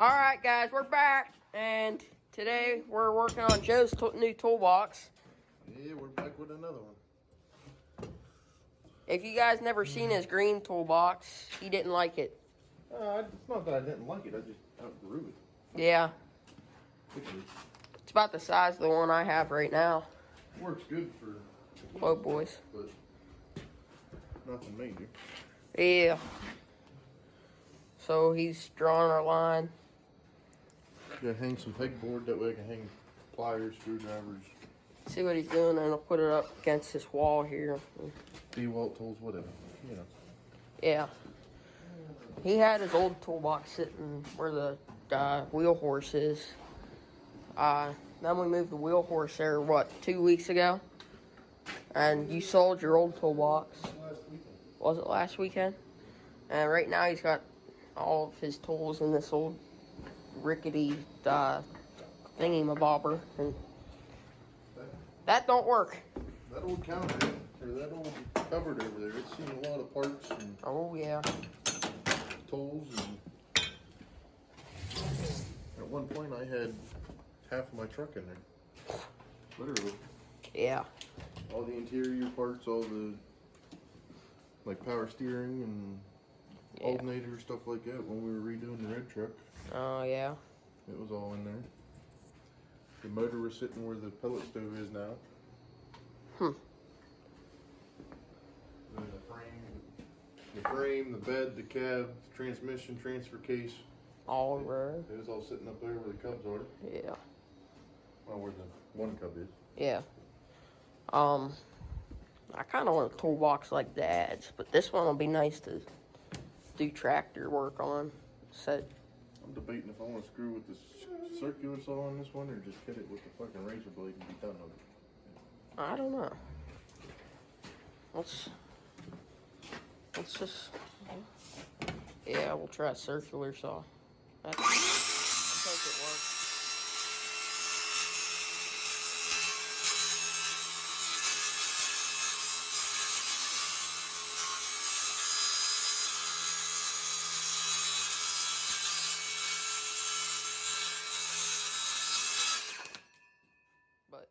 Alright guys, we're back, and today we're working on Joe's new toolbox. Yeah, we're back with another one. If you guys never seen his green toolbox, he didn't like it. It's not that I didn't like it, I just outgrew it. Yeah, Quickly. it's about the size of the one I have right now. Works good for Low boys. but nothing major. Yeah. So he's drawing our line. Gotta hang some pegboard, that way I can hang pliers, screwdrivers, See what he's doing, and I'll put it up against this wall here. DeWalt tools, whatever. You know. Yeah. He had his old toolbox sitting where the wheel horse is. Then we moved the wheel horse there, 2 weeks ago? And you sold your old toolbox. Last weekend. Was it last weekend? And right now he's got all of his tools in this old rickety thingy-mabobber. And that don't work. That old counter, or that old cupboard over there, it's seen a lot of parts and Oh, yeah. tools. And at one point I had half of my truck in there. Literally. Yeah. All the interior parts, all the like power steering and alternator, stuff like that when we were redoing the red truck. Oh, yeah. It was all in there. The motor was sitting where the pellet stove is now. The frame, the bed, the cab, transmission, transfer case. All over. It was all sitting up there where the cubs are. Yeah. Well, where the one cub is. Yeah. I kind of want a toolbox like Dad's, but this one will be nice to do tractor work on. So, I'm debating if I want to screw with the circular saw on this one or just hit it with the fucking razor blade and be done with it. I don't know. Let's just, yeah, we'll try a circular saw. I think it works. But,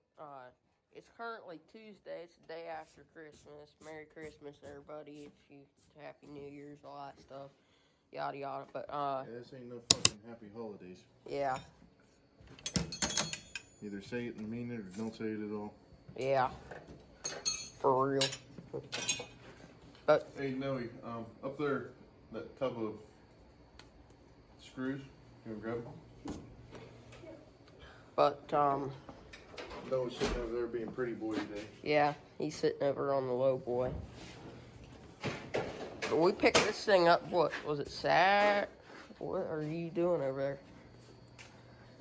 it's currently Tuesday. It's the day after Christmas. Merry Christmas, everybody. Happy New Year's, all that stuff. Yada, yada. But, Yeah, this ain't no fucking happy holidays. yeah. Either say it and mean it or don't say it at all. Yeah. For real. But, Hey, Noe, up there, that tub of screws, you wanna grab them? but, Noah's sitting over there being pretty boy today. yeah, he's sitting over on the low boy. But we picked this thing up, what, was it Sat? What are you doing over there?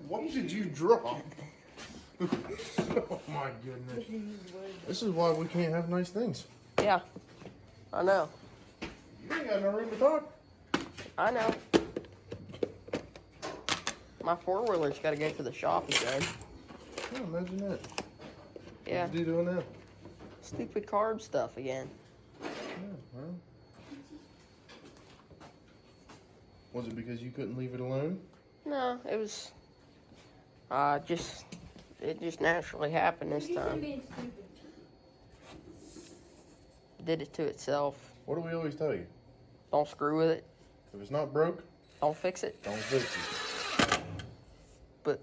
What did you drop? Oh my goodness. This is why we can't have nice things. Yeah, I know. You ain't got no room to talk. I know. My four-wheeler's got to go to the shop again. Oh, imagine that. Yeah, What'd you do doing that? stupid carb stuff again. Yeah, well. Was it because you couldn't leave it alone? No, it was, it just naturally happened this time. Did it to itself. What do we always tell you? Don't screw with it. If it's not broke, Don't fix it. don't fix it. But,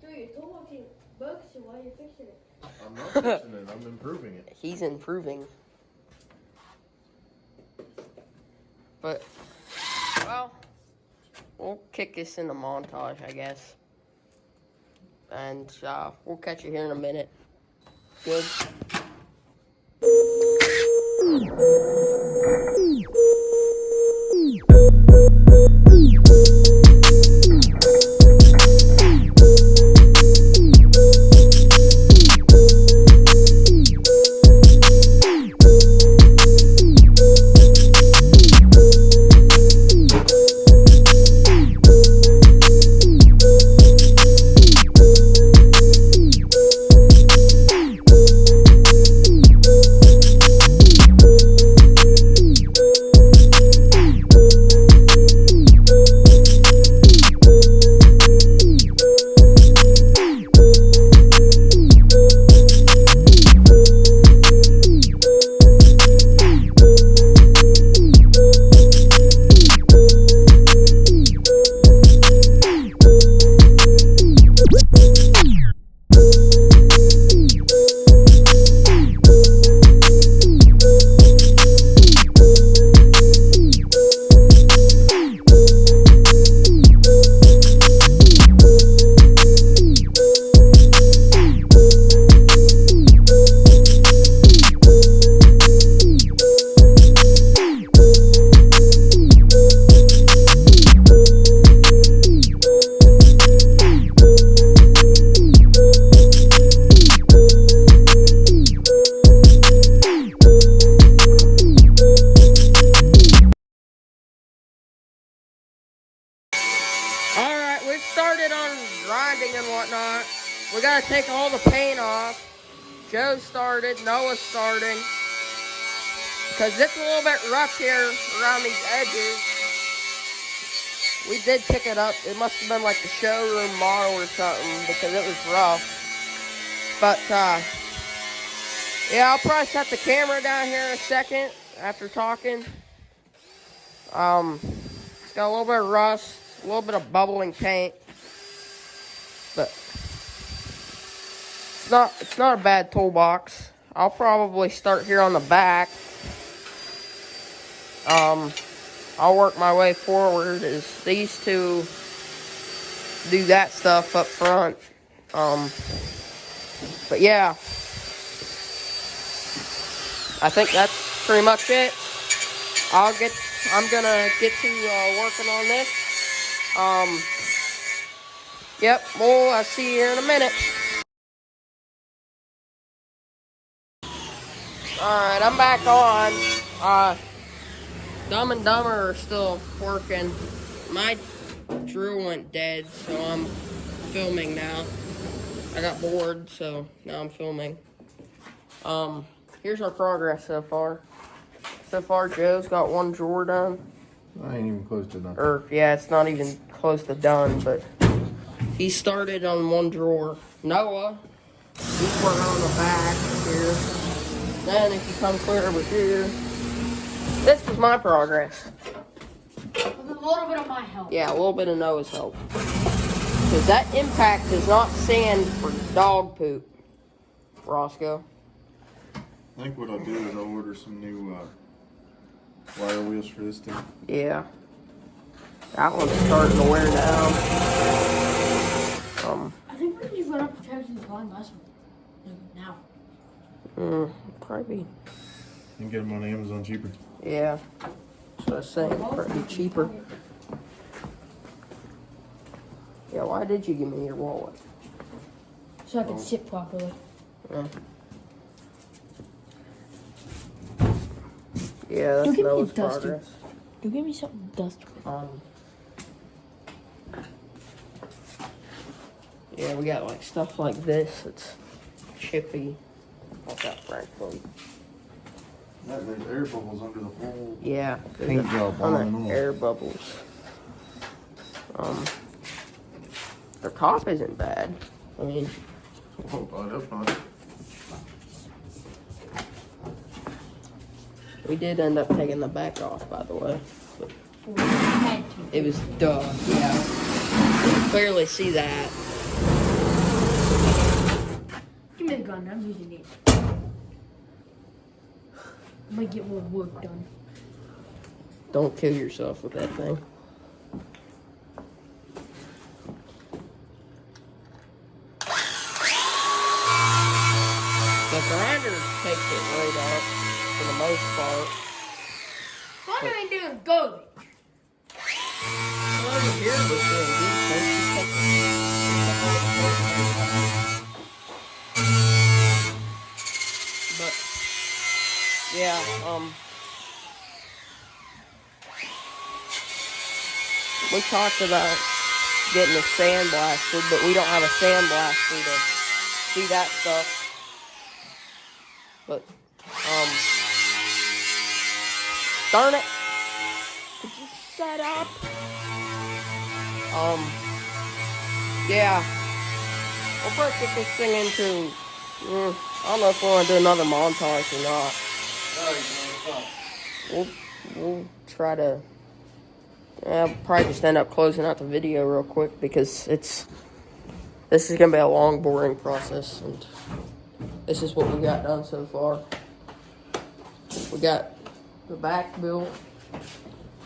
Dude, your toolbox ain't broke, so why are you fixing it? I'm not fixing it, I'm improving it. he's improving. But, well, we'll kick this in the montage, I guess. And we'll catch you here in a minute. Good. we've started on grinding and whatnot. We gotta take all the paint off. Joe started, Noah's starting. Because it's a little bit rough here around these edges. We did pick it up. It must have been like the showroom model or something because it was rough. But, yeah, I'll probably set the camera down here in a second after talking. It's got a little bit of rust, a little bit of bubbling paint. But it's not a bad toolbox. I'll probably start here on the back. I'll work my way forward as these two do that stuff up front. But yeah, I think that's pretty much it. I'm gonna get to working on this. Yep, well, I'll see you here in a minute. Alright, I'm back on. Dumb and Dumber are still working. My drill went dead, so I'm filming now. I got bored, so now I'm filming. Here's our progress so far. So far, Joe's got one drawer done. I ain't even close to done. Or, yeah, it's not even close to done, but he started on one drawer. Noah, he's working on the back here. Then if you come clear over here, this was my progress. With a little bit of my help. Yeah, a little bit of Noah's help. Because that impact is not sand for dog poop, Roscoe. I think what I'll do is I'll order some new wire wheels for this thing. Yeah. That one's starting to wear down. I think we can just run up to Texas and find last one. Like now. Probably. You can get them on Amazon cheaper. Yeah. That's what I was saying. Probably cheaper. Yeah, why did you give me your wallet? So I can sit properly. Yeah, that's Noah's progress. You give me something dust with. Yeah, we got like stuff like this. It's chippy. What's that, Franklin? There's air bubbles under the whole Yeah, paint job on on and on. air bubbles. The top isn't bad. I mean, Oh, I hope not. we did end up taking the back off, by the way. But Had to. it was duh. Yeah, you can clearly see that. Give me the gun. I'm using it. I might get more work done. Don't kill yourself with that thing. The grinder takes it right out for the most part. What are we doing? Go. Well, over here was doing decent. But yeah, we talked about getting a sandblaster, but we don't have a sandblaster to do that stuff. But, darn it. Could you shut up? Yeah. We'll probably put this thing into, I don't know if we want to do another montage or not. We'll try to, probably just end up closing out the video real quick because this is going to be a long, boring process, and this is what we got done so far. We got the back built.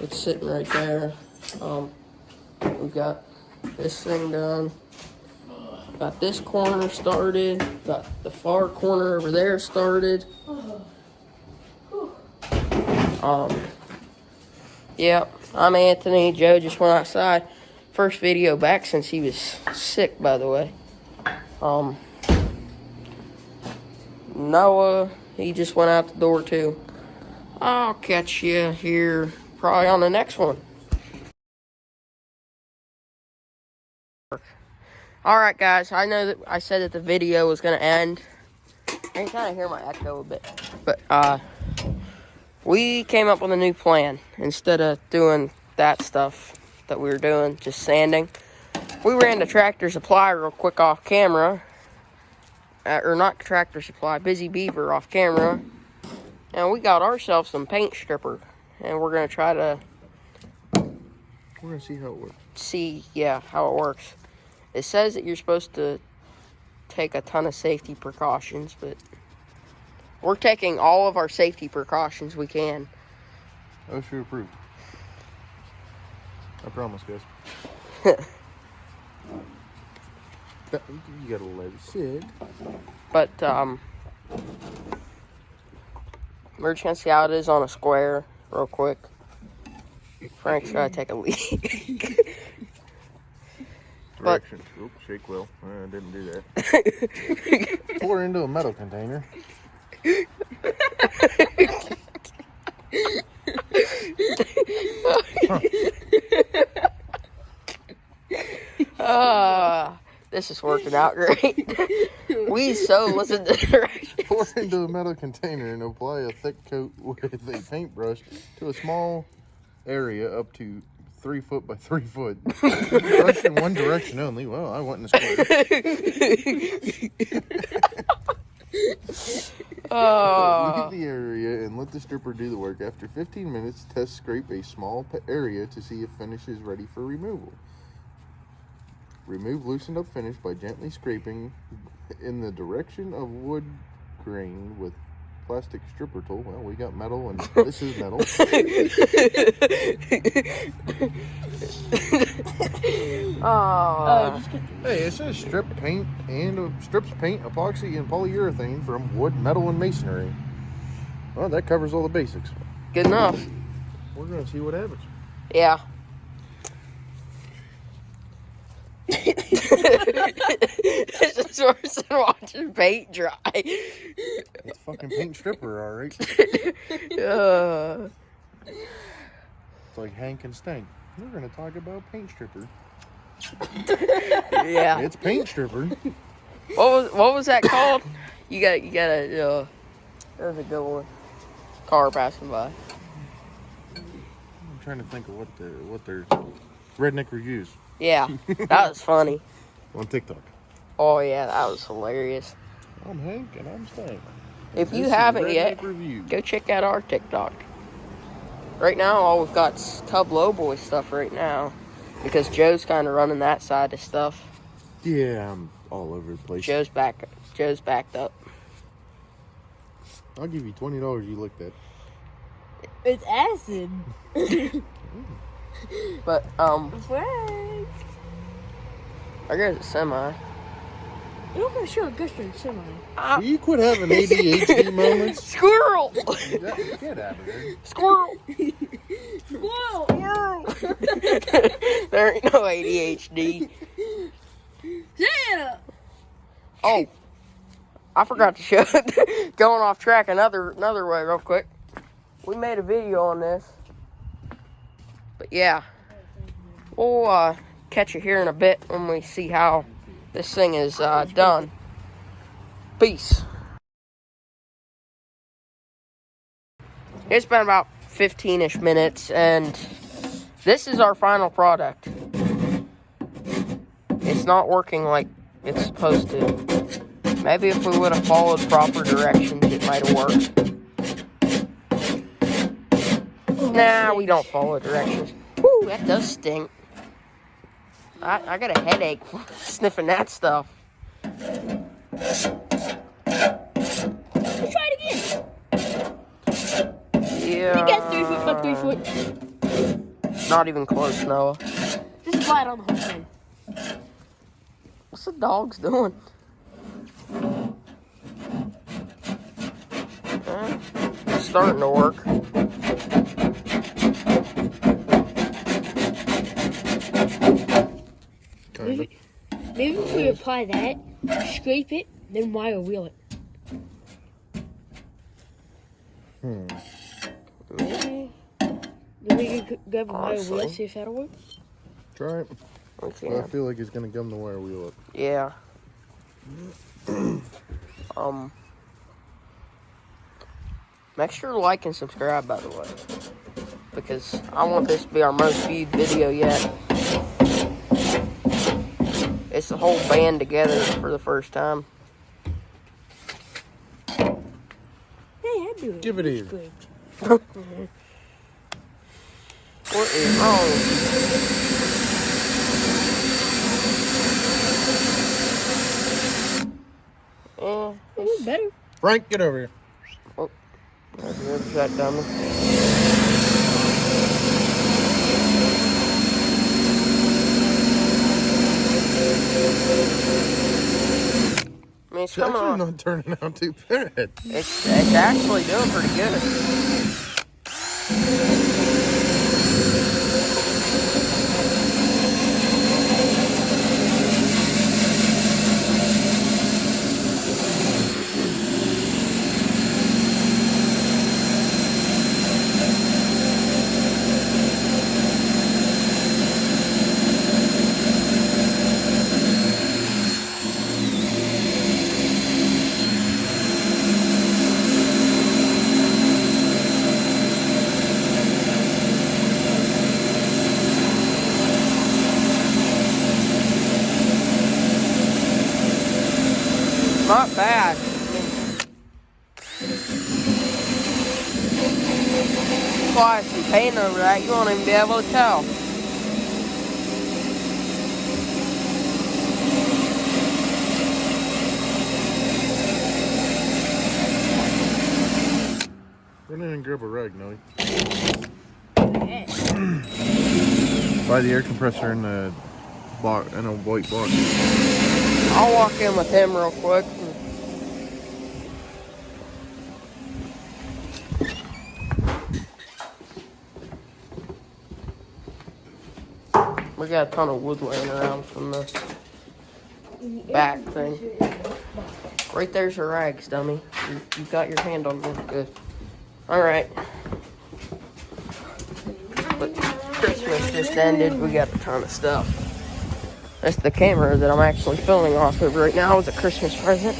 It's sitting right there. We got this thing done. Got this corner started. Got the far corner over there started. Yep. I'm Anthony. Joe just went outside. First video back since he was sick, by the way. Noah, he just went out the door too. I'll catch you here probably on the next one. Alright guys, I know that I said that the video was gonna end. I can kinda hear my echo a bit. But we came up with a new plan. Instead of doing that stuff that we were doing, just sanding, we ran to Tractor Supply real quick off camera. Or not Tractor Supply, Busy Beaver off camera. And we got ourselves some paint stripper. And we're gonna try to We're gonna see how it works. see, how it works. It says that you're supposed to take a ton of safety precautions, but we're taking all of our safety precautions we can. OSHA approved. I promise, guys. You gotta let it sit. But we're just gonna see how it is on a square real quick. Frank's gotta take a leak. But- Directions. Oops, shake well. I didn't do that. Pour into a metal container. This is working out great. We so listen to directions. Pour into a metal container and apply a thick coat with a paintbrush to a small area up to 3 foot by 3 foot. Brush in one direction only. Well, I went in the square. Leave the area and let the stripper do the work. After 15 minutes, test scrape a small area to see if finish is ready for removal. Remove loosened up finish by gently scraping in the direction of wood grain with plastic stripper tool. Well, we got metal and this is metal. Hey, it says strips paint, epoxy, and polyurethane from wood, metal, and masonry. Well, that covers all the basics. Good enough. We're gonna see what happens. Yeah. This is worse than watching paint dry. It's fucking paint stripper, all right. It's like Hank and Stank. We're gonna talk about paint stripper. Yeah. It's paint stripper. What was that called? You gotta. There's a good one. Car passing by. I'm trying to think of what their redneck reviews Yeah, that was funny. on TikTok. Oh yeah, that was hilarious. I'm Hank and I'm Stank. If you This is haven't yet, Redneck Review. go check out our TikTok. Right now, all we've got is Tub Lowboy stuff right now, because Joe's kind of running that side of stuff. Yeah, I'm all over the place. Joe's backed up. I'll give you $20 you lick that. It's acid. But Frank. I guess it's semi. You're not gonna show a good friend, semi. Will you quit having ADHD moments? Squirrel! Get out of there. Squirrel! Whoa! There ain't no ADHD. Santa! Oh, I forgot to show going off track another way real quick. We made a video on this. But yeah, we'll catch you here in a bit when we see how this thing is done. Peace. It's been about 15-ish minutes, and this is our final product. It's not working like it's supposed to. Maybe if we would have followed proper directions, it might have worked. Nah, we don't follow directions. Whew, that does stink. I got a headache sniffing that stuff. Let's try it again. Yeah. You got 3 foot by 3 foot. Not even close, Noah. Just flat on the whole thing. What's the dogs doing? It's starting to work. Kinda. Maybe if we apply that, scrape it, then wire wheel it. Maybe. Then we can grab a wire wheel, Honestly. see if that'll work. Try it. We But I can. feel like it's gonna gum the wire wheel up. Yeah. Make sure to like and subscribe, by the way, because I want this to be our most viewed video yet. It's the whole band together for the first time. Hey, I do it. Give it here. Good. What is wrong? It's better. Frank, get over here. There's that dummy. I mean, it's It's coming actually on. not turning out too bad. It's actually doing pretty good. Not bad. Apply some paint over that, you won't even be able to tell. Run in and grab a rag, Nelly. Yeah. Buy the air compressor in the box, in a white box. I'll walk in with him real quick. We got a ton of wood laying around from the back thing. Right there's your rags, dummy. You got your hand on them. Good. Alright. But Christmas just ended. We got a ton of stuff. That's the camera that I'm actually filming off of right now. It's a Christmas present.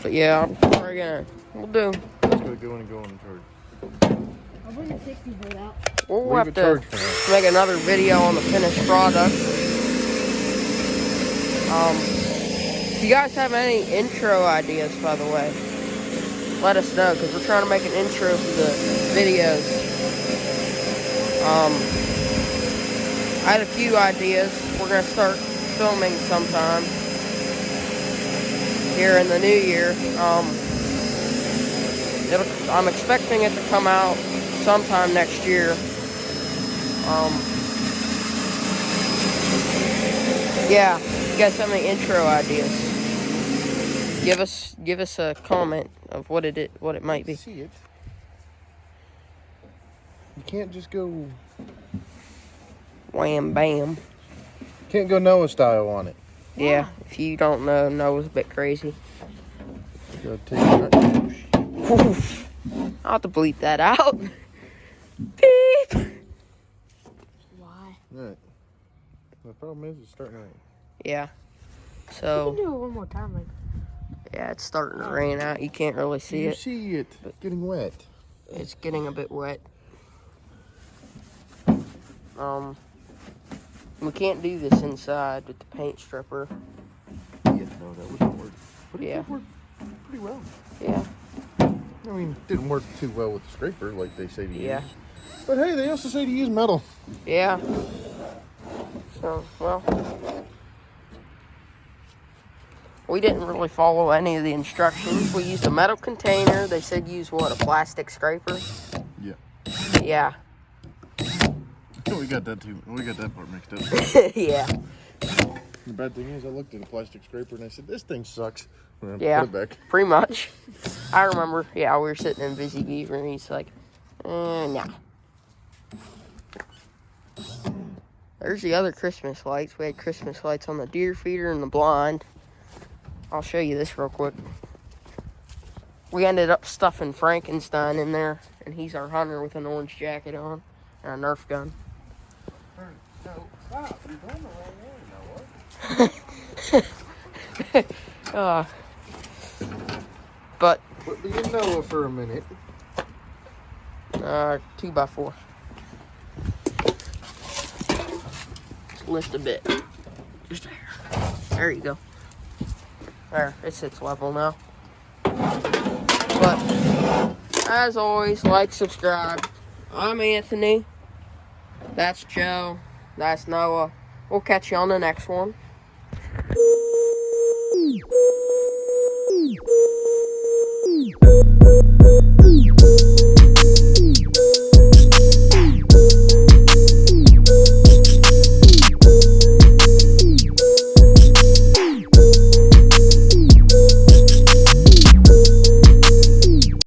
But yeah, we'll do. Let's go in and go on the charge. I'll bring the 60 volt out. We'll Leave have it to charged for now. make another video on the finished product. If you guys have any intro ideas, by the way, let us know, because we're trying to make an intro for the videos. I had a few ideas. We're going to start filming sometime here in the new year. I'm expecting it to come out sometime next year. Yeah, if you guys have any intro ideas, give us a comment of what it might be. See it. You can't just go. Wham bam. Can't go Noah style on it. Yeah, if you don't know, Noah's a bit crazy. Gotta take it. Oof. I'll have to bleep that out. Beep. Why? Right. The problem is it's starting to rain. Yeah. We can So do it one more time. Like, yeah, it's starting to rain out. You can't really see You it. see it getting wet. It's getting a bit wet. We can't do this inside with the paint stripper. Yeah, no, that wouldn't work. But it Yeah. did work pretty well. Yeah. I mean, it didn't work too well with the scraper like they say to Yeah. use. But hey, they also say to use metal. Yeah. So, well, we didn't really follow any of the instructions. We used a metal container. They said use what, a plastic scraper? Yeah. Yeah. We got that too. We got that part mixed up. Yeah. The bad thing is, I looked at a plastic scraper and I said, "This thing sucks." And I Yeah. put it back. Pretty much. I remember, yeah, we were sitting in Busy Beaver and he's like, nah. There's the other Christmas lights. We had Christmas lights on the deer feeder and the blind. I'll show you this real quick. we ended up stuffing Frankenstein in there, and he's our hunter with an orange jacket on and a Nerf gun. No, stop. You're going the wrong way, Noah. But Quit being Noah for a minute. 2x4. Lift a bit. Just there. There you go. There, it sits level now. But as always, like, subscribe. I'm Anthony. That's Joe. That's Noah. We'll catch you on the next one.